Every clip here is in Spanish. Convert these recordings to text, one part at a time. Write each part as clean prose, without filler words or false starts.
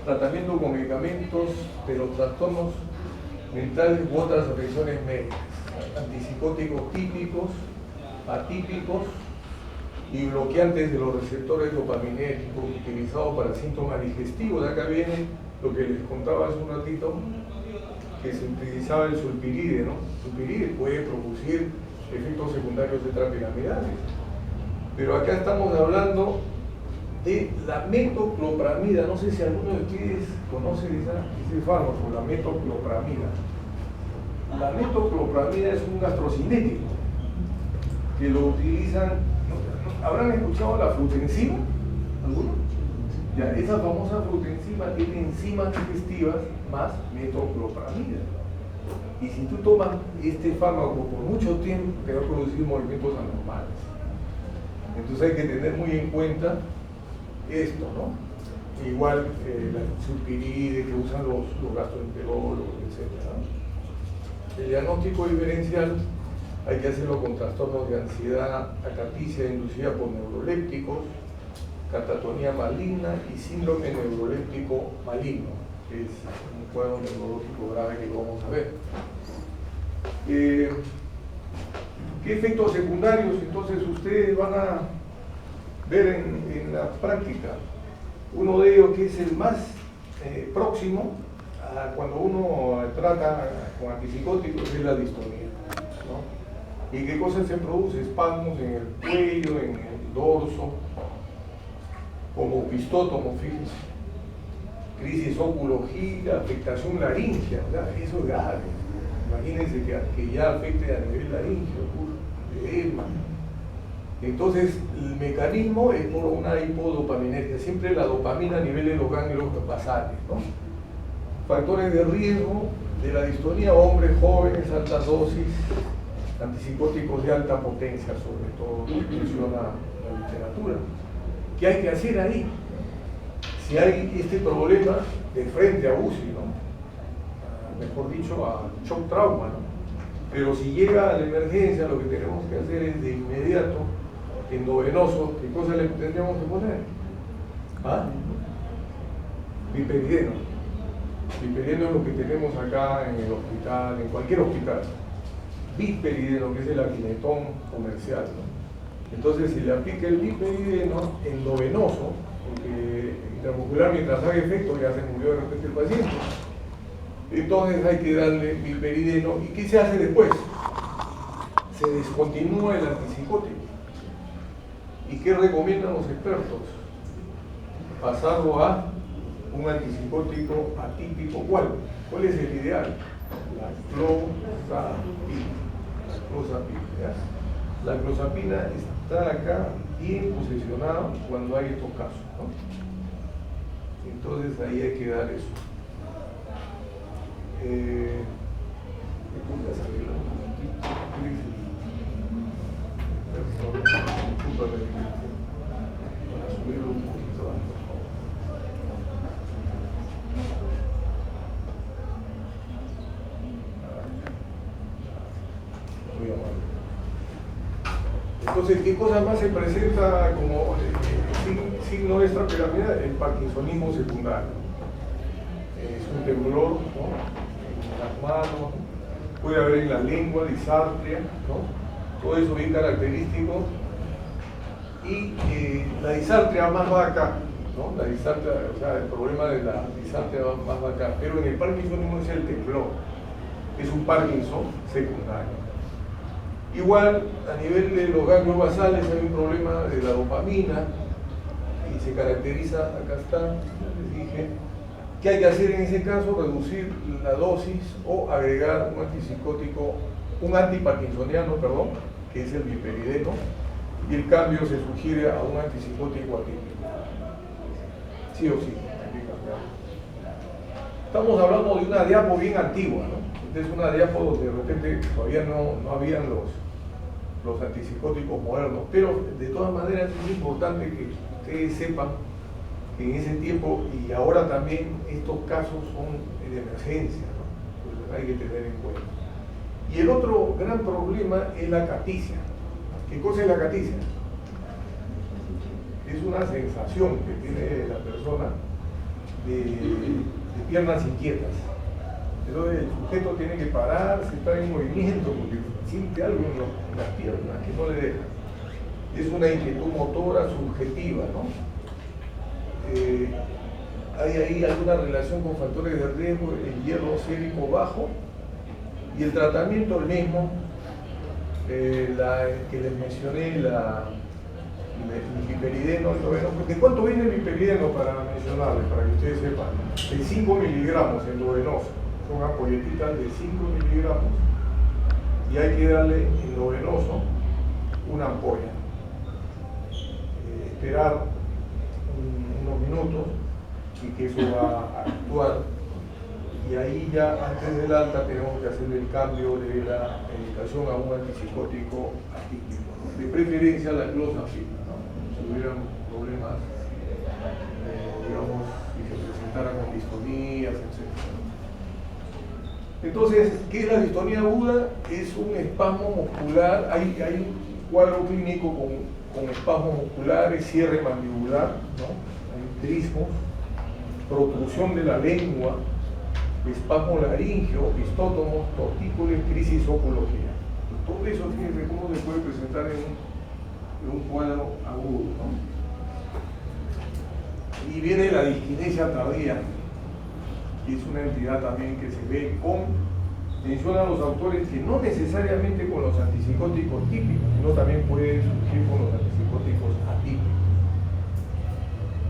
tratamiento con medicamentos de los trastornos mentales u otras afecciones médicas, antipsicóticos típicos, atípicos y bloqueantes de los receptores dopaminérgicos utilizados para síntomas digestivos. De acá viene lo que les contaba hace un ratito, que se utilizaba el sulpiride, ¿no? El sulpiride puede producir efectos secundarios tetrapiramidales, pero acá estamos hablando de la metoclopramida. No sé si alguno de ustedes conoce ese fármaco, la metoclopramida. La metoclopramida es un gastrocinético que lo utilizan. ¿Habrán escuchado la frutenzima? ¿Alguno? Ya, esa famosa frutenzima tiene enzimas digestivas más metoclopramida. Y si tú tomas este fármaco por mucho tiempo, te va a producir movimientos anormales. Entonces hay que tener muy en cuenta esto, ¿no? Igual la sulpiride que usan los gastroenterólogos, etc. El diagnóstico diferencial hay que hacerlo con trastornos de ansiedad, acaticia inducida por neurolépticos, catatonía maligna y síndrome neuroléptico maligno, que es un cuadro neurológico grave que vamos a ver. ¿Qué efectos secundarios entonces ustedes van a ver en la práctica? Uno de ellos, que es el más próximo a cuando uno trata con antipsicóticos, es la distonía, ¿no? ¿Y qué cosas se produce? Espasmos en el cuello, en el dorso, como pistótomo, fíjense, crisis óculo-gira, afectación laringea, ¿verdad? Eso es grave. Imagínense que ya afecte a nivel laringeo, edema. Entonces, el mecanismo es por una hipodopaminergia, siempre la dopamina a nivel de los ganglios basales, ¿no? Factores de riesgo de la distonía: hombres jóvenes, altas dosis, antipsicóticos de alta potencia, sobre todo, menciona la literatura. ¿Qué hay que hacer ahí? Si hay este problema de frente a UCI, ¿no? Mejor dicho, a shock trauma, ¿no? Pero si llega a la emergencia, lo que tenemos que hacer es de inmediato, endovenoso, ¿qué cosa le tendríamos que poner? ¿Ah? Piperideno. Piperideno es lo que tenemos acá en el hospital, en cualquier hospital. Biperideno, que es el aquinetón comercial, ¿no? Entonces, si le aplica el biperideno endovenoso, porque intramuscular, mientras haga efecto, ya se murió de repente el paciente. Entonces hay que darle biperideno. ¿Y qué se hace después? Se descontinúa el antipsicótico. ¿Y qué recomiendan los expertos? Pasarlo a un antipsicótico atípico. ¿Cuál? ¿Cuál es el ideal? La clozapina. La clozapina está acá bien posicionada cuando hay estos casos, ¿no? Entonces ahí hay que dar eso. Entonces, ¿qué cosa más se presenta como signo de extrapiramidal? El parkinsonismo secundario. Es un temblor, ¿no?, en las manos, puede haber en la lengua, disartria, ¿no? Todo eso bien característico. Y la disartria más va acá, ¿no? La disartria, o sea, el problema de la disartria más va acá. Pero en el parkinsonismo es el temblor. Es un Parkinson secundario. Igual, a nivel de los ganglios basales hay un problema de la dopamina y se caracteriza, acá está, les dije, ¿qué hay que hacer en ese caso? Reducir la dosis o agregar un antipsicótico, un antiparkinsoniano, perdón, que es el biperideno, y el cambio se sugiere a un antipsicótico atípico. Sí o sí, hay que cambiar. Estamos hablando de una diapo bien antigua, ¿no? Es una diapo donde de repente todavía no habían los antipsicóticos modernos, pero de todas maneras es importante que ustedes sepan que en ese tiempo y ahora también estos casos son de emergencia, ¿no? Entonces hay que tener en cuenta. Y el otro gran problema es la acaticia. ¿Qué cosa es la acaticia? Es una sensación que tiene la persona de piernas inquietas. Entonces el sujeto tiene que pararse, estar en movimiento porque siente algo en las piernas que no le deja. Es una inquietud motora subjetiva, ¿no? Hay ahí alguna relación con factores de riesgo, el hierro sérico bajo y el tratamiento el mismo, que les mencioné, el piperideno, el noveno. ¿De cuánto viene el piperideno para mencionarles, para que ustedes sepan? De 5 miligramos en endovenoso. Son ampolletitas de 5 miligramos y hay que darle endovenoso una ampolla. Esperar unos minutos y que eso va a actuar, y ahí ya antes del alta tenemos que hacer el cambio de la medicación a un antipsicótico atípico, ¿no? De preferencia la clozapina, ¿no? Si hubieran problemas, digamos, si se presentaran con distonías, etc. Entonces, ¿qué es la distonía aguda? Es un espasmo muscular, hay un cuadro clínico con espasmos musculares, cierre mandibular, ¿no? Hay trismos, protrusión de la lengua, espasmo laringio, pistótomos, tortícolis, crisis oncología. Todo eso, fíjense cómo se puede presentar en un cuadro agudo, ¿no? Y viene la disquinesia tardía, que es una entidad también que se ve mencionan los autores que no necesariamente con los antipsicóticos típicos, sino también puede surgir con los antipsicóticos atípicos.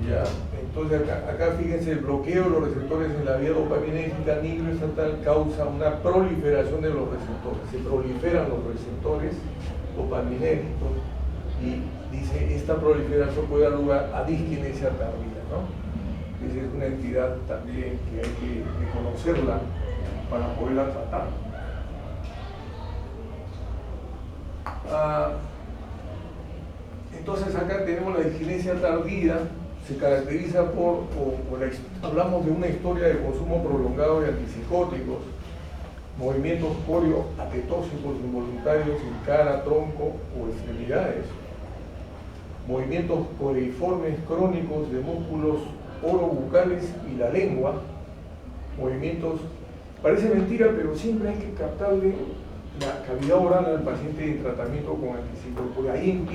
¿Ya? Entonces acá fíjense, el bloqueo de los receptores en la vía dopaminérgica nigroestatal causa una proliferación de los receptores, se proliferan los receptores dopaminérgicos y dice, esta proliferación puede dar lugar a disquinesia tardía, ¿no? Esa es una entidad también que hay que reconocerla para poderla tratar. Entonces acá tenemos la disquinesia tardía, se caracteriza hablamos de una historia de consumo prolongado de antipsicóticos, movimientos corioatetóxicos involuntarios en cara, tronco o extremidades, movimientos coreiformes crónicos de músculos orobucales y la lengua, movimientos, parece mentira, pero siempre hay que captarle la cavidad oral al paciente en tratamiento con antipsicóticos, porque ahí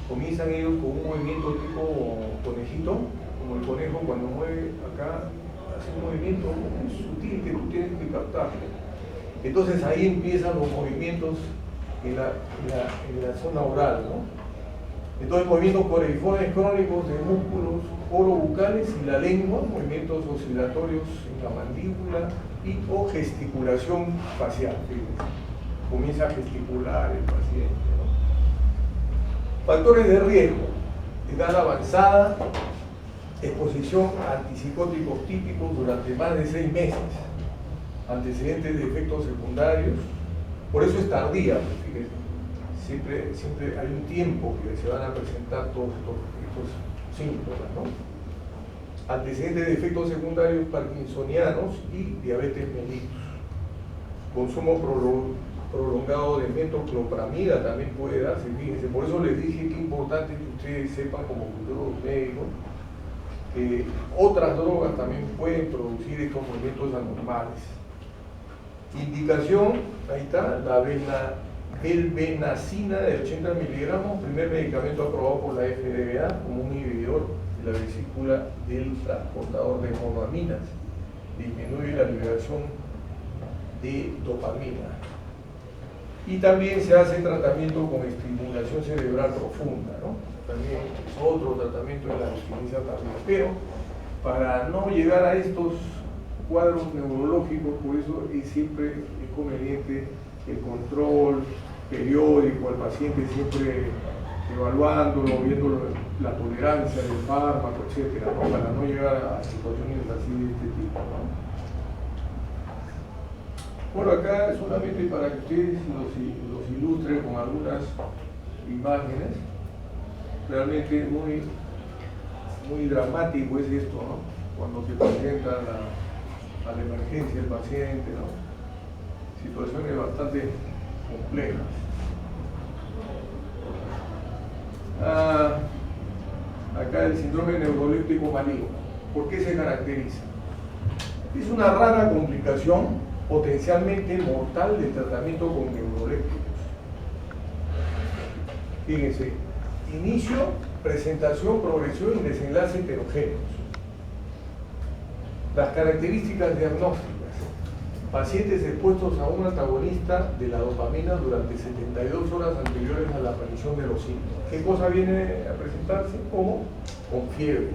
comienzan ellos con un movimiento tipo conejito, como el conejo cuando mueve acá, hace un movimiento muy sutil que tú tienes que captar. Entonces ahí empiezan los movimientos en la zona oral, ¿no? Entonces movimientos coreiformes crónicos de músculos orobucales y la lengua, movimientos oscilatorios en la mandíbula o gesticulación facial. Fíjense. Comienza a gesticular el paciente, ¿no? Factores de riesgo: edad avanzada, exposición a antipsicóticos típicos durante más de 6 meses, antecedentes de efectos secundarios, por eso es tardía, fíjense. Siempre hay un tiempo que se van a presentar todos estos síntomas, ¿no? Antecedentes de efectos secundarios parkinsonianos y diabetes mellitus. Consumo prolongado de metoclopramida también puede darse, fíjense. Por eso les dije que es importante que ustedes sepan, como futuros médicos, que otras drogas también pueden producir estos movimientos anormales. Indicación, ahí está, la velvenacina de 80 miligramos, primer medicamento aprobado por la FDA como un inhibidor de la vesícula del transportador de monoaminas, disminuye la liberación de dopamina. Y también se hace tratamiento con estimulación cerebral profunda, ¿no? También es otro tratamiento de la disquinesia tardía. Pero para no llegar a estos cuadros neurológicos, por eso siempre es conveniente el control periódico al paciente, siempre evaluándolo, viendo la tolerancia del fármaco, etcétera, ¿no? Para no llegar a situaciones así de este tipo, ¿no? Bueno, acá solamente para que ustedes los ilustren con algunas imágenes. Realmente muy dramático es esto, ¿no? Cuando se presenta a la emergencia del paciente, ¿no? Situaciones bastante complejas. Acá el síndrome neuroléptico maligno. ¿Por qué se caracteriza? Es una rara complicación potencialmente mortal del tratamiento con neurolépticos. Fíjense, inicio, presentación, progresión y desenlace heterogéneos. Las características diagnósticas. Pacientes expuestos a un antagonista de la dopamina durante 72 horas anteriores a la aparición de los síntomas. ¿Qué cosa viene a presentarse? Como con fiebre.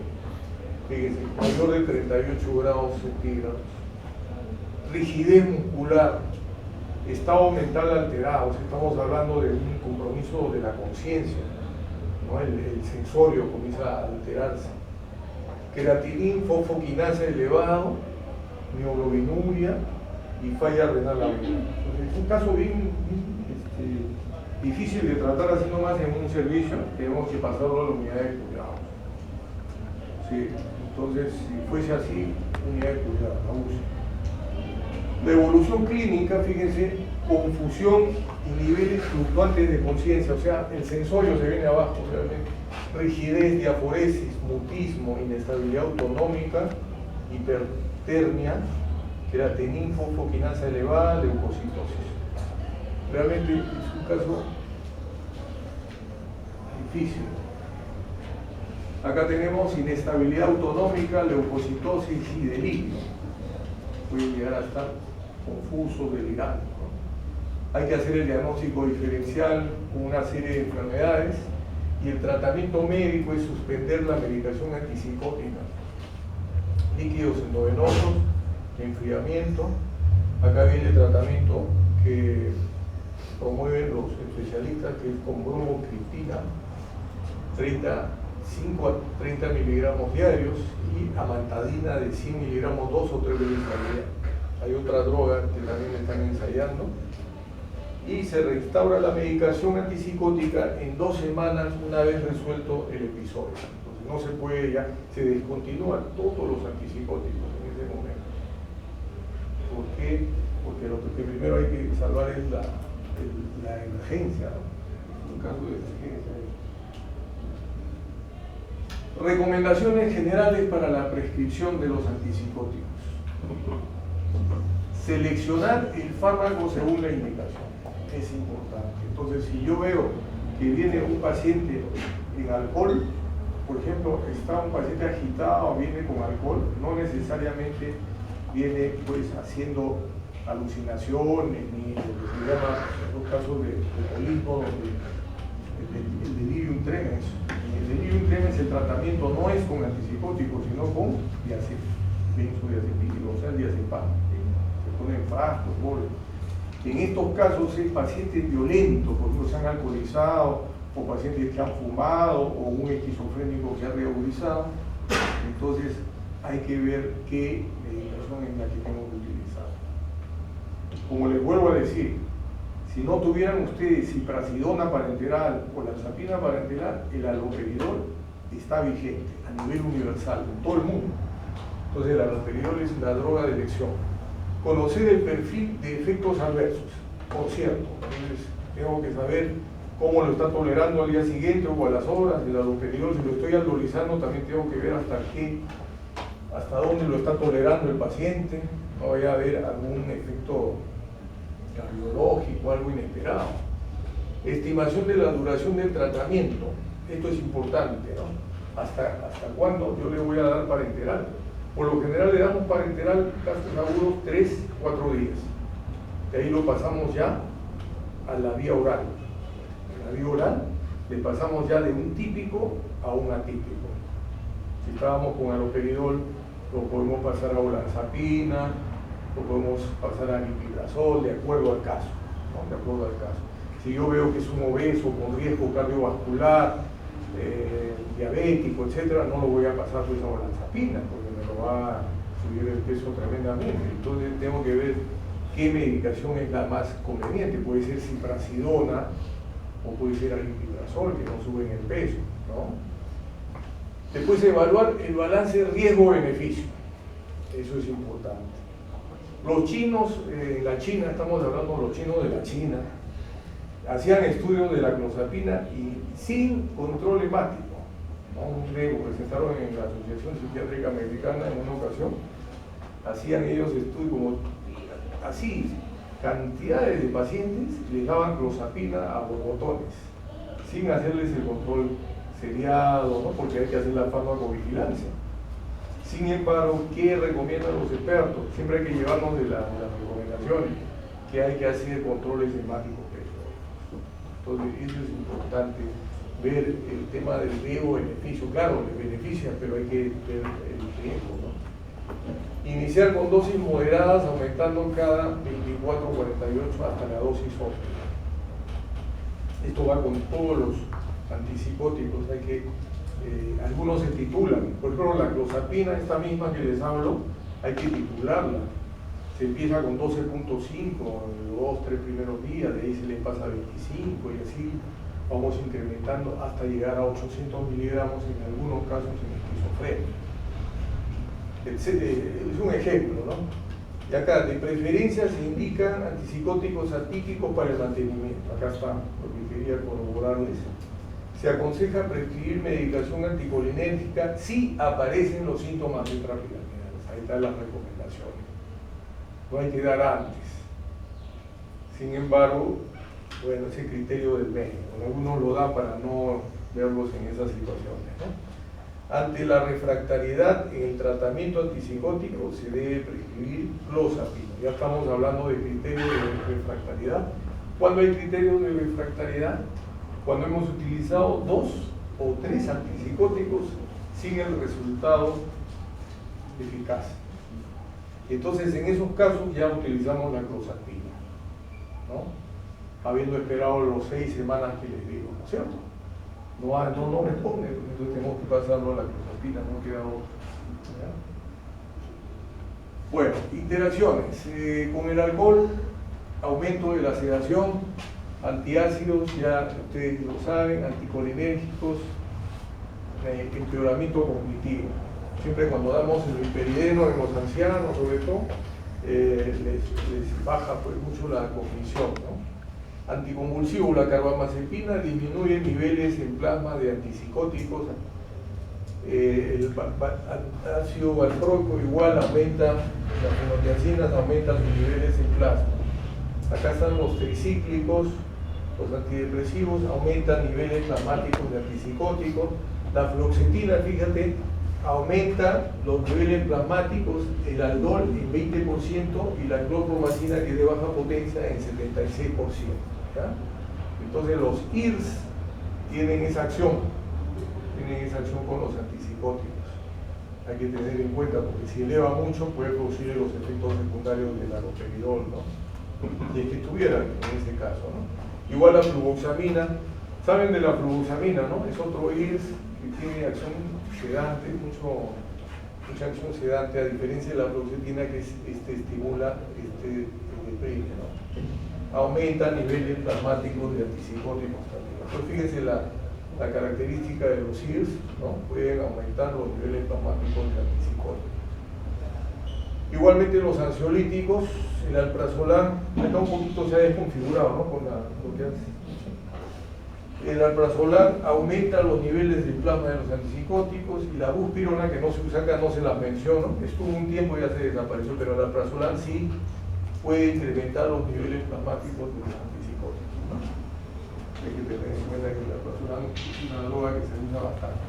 Fíjense, mayor de 38 grados centígrados. Rigidez muscular, estado mental alterado, estamos hablando de un compromiso de la conciencia, ¿no? El sensorio comienza a alterarse. Creatinina, fosfoquinasa elevado, mioglobinuria y falla renal aguda. Entonces, es un caso bien difícil de tratar así nomás en un servicio, tenemos que pasarlo a la unidad de cuidados. Sí, entonces, si fuese así, unidad de cuidados, la UCI. La evolución clínica, fíjense, confusión y niveles fluctuantes de conciencia, o sea, el sensorio se viene abajo realmente. Rigidez, diaforesis, mutismo, inestabilidad autonómica, hipertermia, creatinina, fosfoquinasa elevada, leucocitosis. Realmente es un caso difícil. Acá tenemos inestabilidad autonómica, leucocitosis y delirio. Puede llegar a estar confuso, delirante, ¿no? Hay que hacer el diagnóstico diferencial con una serie de enfermedades y el tratamiento médico es suspender la medicación antipsicótica, líquidos endovenosos, enfriamiento. Acá viene el tratamiento que promueven los especialistas, que es con bromocriptina, 5 a 30 miligramos diarios, y amantadina de 100 miligramos 2 o 3 veces al día. Hay otra droga que también están ensayando. Y se restaura la medicación antipsicótica en 2 semanas una vez resuelto el episodio. Entonces no se puede ya, se descontinúan todos los antipsicóticos en ese momento. ¿Por qué? Porque lo que primero hay que salvar es la emergencia, ¿no? Un caso de emergencia. Recomendaciones generales para la prescripción de los antipsicóticos. Seleccionar el fármaco según la indicación es importante. Entonces, si yo veo que viene un paciente en alcohol, por ejemplo, está un paciente agitado, viene con alcohol, no necesariamente viene pues haciendo alucinaciones ni lo que se llama en los casos de alcoholismo, el delirium tremens. En el delirium tremens el tratamiento no es con antipsicóticos, sino con benzodiazepínicos, o sea, el diazepam. Se ponen frascos, boles. En estos casos es pacientes violentos, por ejemplo, se han alcoholizado, o pacientes que han fumado, o un esquizofrénico que ha reagudizado. Entonces hay que ver qué medicación es la que tengo que utilizar. Como les vuelvo a decir, si no tuvieran ustedes ciprasidona parenteral o lanzapina parenteral, el haloperidol está vigente a nivel universal en todo el mundo. Entonces el haloperidol es la droga de elección. Conocer el perfil de efectos adversos, por cierto. Entonces tengo que saber cómo lo está tolerando al día siguiente o a las horas. El haloperidol, si lo estoy aldoholizando, también tengo que ver hasta dónde lo está tolerando el paciente. No vaya a haber algún efecto cardiológico, algo inesperado. Estimación de la duración del tratamiento. Esto es importante, ¿no? ¿Hasta cuándo yo le voy a dar parenteral? Por lo general le damos parenteral casos agudos 3-4 días. De ahí lo pasamos ya a la vía oral. En la vía oral le pasamos ya de un típico a un atípico. Si estábamos con haloperidol, lo podemos pasar a olanzapina, lo podemos pasar a aripiprazol, de acuerdo al caso, ¿no? De acuerdo al caso. Si yo veo que es un obeso con riesgo cardiovascular, diabético, etcétera, no lo voy a pasar pues a olanzapina, porque me lo va a subir el peso tremendamente. Entonces tengo que ver qué medicación es la más conveniente. Puede ser ciprasidona o puede ser aripiprazol, que no suben el peso, ¿no? Después evaluar el balance riesgo-beneficio. Eso es importante. Los chinos, la China, estamos hablando de los chinos de la China, hacían estudios de la clozapina y sin control hepático, ¿no? Un DEVO presentaron en la Asociación Psiquiátrica Americana en una ocasión, hacían ellos estudios como así, cantidades de pacientes, les daban clozapina a borbotones, sin hacerles el control seriado, ¿no? Porque hay que hacer la farmacovigilancia. Sin embargo, ¿qué recomiendan los expertos? Siempre hay que llevarnos de las recomendaciones, que hay que hacer controles hemáticos periódicos. Entonces, eso es importante, ver el tema del riesgo-beneficio. Claro, le beneficia, pero hay que ver el riesgo, ¿no? Iniciar con dosis moderadas, aumentando cada 24-48 hasta la dosis óptima. Esto va con todos los antipsicóticos, hay que, algunos se titulan, por ejemplo la clozapina, esta misma que les hablo, hay que titularla. Se empieza con 12.5 en los 2-3 primeros días, de ahí se les pasa a 25 y así vamos incrementando hasta llegar a 800 miligramos en algunos casos en esquizofrenia. Es un ejemplo, ¿no? Y acá, de preferencia se indican antipsicóticos atípicos para el mantenimiento. Acá está lo que quería corroborarles. Se aconseja prescribir medicación anticolinérgica si aparecen los síntomas intrapiramidales. Ahí están las recomendaciones. No hay que dar antes. Sin embargo, bueno, ese criterio del médico. Algunos lo dan para no verlos en esas situaciones, ¿no? Ante la refractariedad en el tratamiento antipsicótico se debe prescribir clozapina. Ya estamos hablando de criterios de refractariedad. ¿Cuándo hay criterios de refractariedad? Cuando hemos utilizado 2 o 3 antipsicóticos sin el resultado eficaz. Entonces, en esos casos ya utilizamos la clozapina, ¿no? Habiendo esperado los 6 semanas que les digo, ¿no es cierto? No responde, entonces tenemos que pasarlo a la clozapina, no queda otra. Bueno, interacciones. Con el alcohol, aumento de la sedación, antiácidos, ya ustedes lo saben, anticolinérgicos, empeoramiento cognitivo. Siempre cuando damos el risperideno en los ancianos, sobre todo, les baja pues mucho la cognición, ¿no? Anticonvulsivo, la carbamazepina disminuye niveles en plasma de antipsicóticos. El ácido valproico igual aumenta, las fenotiacinas aumentan sus niveles en plasma. Acá están los tricíclicos, los antidepresivos aumentan niveles plasmáticos de antipsicóticos. La fluoxetina, fíjate, aumenta los niveles plasmáticos, el aldol en 20% y la clorpromacina, que es de baja potencia, en 76%. ¿Ya? Entonces los IRS tienen esa acción con los antipsicóticos. Hay que tener en cuenta, porque si eleva mucho puede producir los efectos secundarios del haloperidol, ¿no? Y es que estuvieran en este caso, ¿no? Igual la fluvoxamina, saben de la fluvoxamina, ¿no? Es otro IRS que tiene acción sedante, mucha acción sedante, a diferencia de la fluoxetina, que estimula, deprime, ¿no? Aumenta niveles plasmáticos de antipsicóticos también. Entonces fíjense la característica de los IRS, ¿no? Pueden aumentar los niveles plasmáticos de antipsicóticos. Igualmente los ansiolíticos, el alprazolam, acá un poquito se ha desconfigurado, ¿no? Con lo que hace. El alprazolam aumenta los niveles de plasma de los antipsicóticos, y la buspirona, que no se usa acá, no se las menciono, estuvo un tiempo y ya se desapareció, pero el alprazolam sí puede incrementar los niveles plasmáticos de los antipsicóticos, ¿no? Hay que tener en cuenta que el alprazolam es una droga que se usa bastante.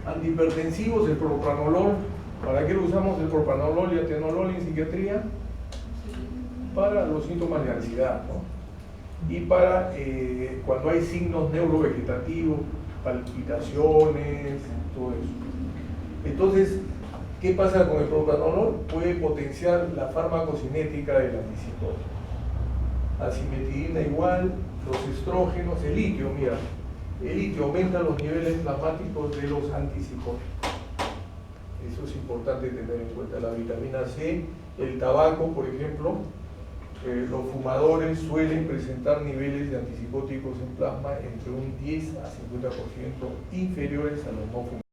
Antihipertensivos, el propranolol. ¿Para qué lo usamos el propranolol y atenolol en psiquiatría? Para los síntomas de ansiedad, ¿no? Y para cuando hay signos neurovegetativos, palpitaciones, todo eso. Entonces, ¿qué pasa con el propranolol? Puede potenciar la farmacocinética del antipsicótico. Asimetidina igual, los estrógenos, el litio, mira, el litio aumenta los niveles plasmáticos de los antipsicóticos. Eso es importante tener en cuenta. La vitamina C, el tabaco, por ejemplo, los fumadores suelen presentar niveles de antipsicóticos en plasma entre un 10 a 50% inferiores a los no fumadores.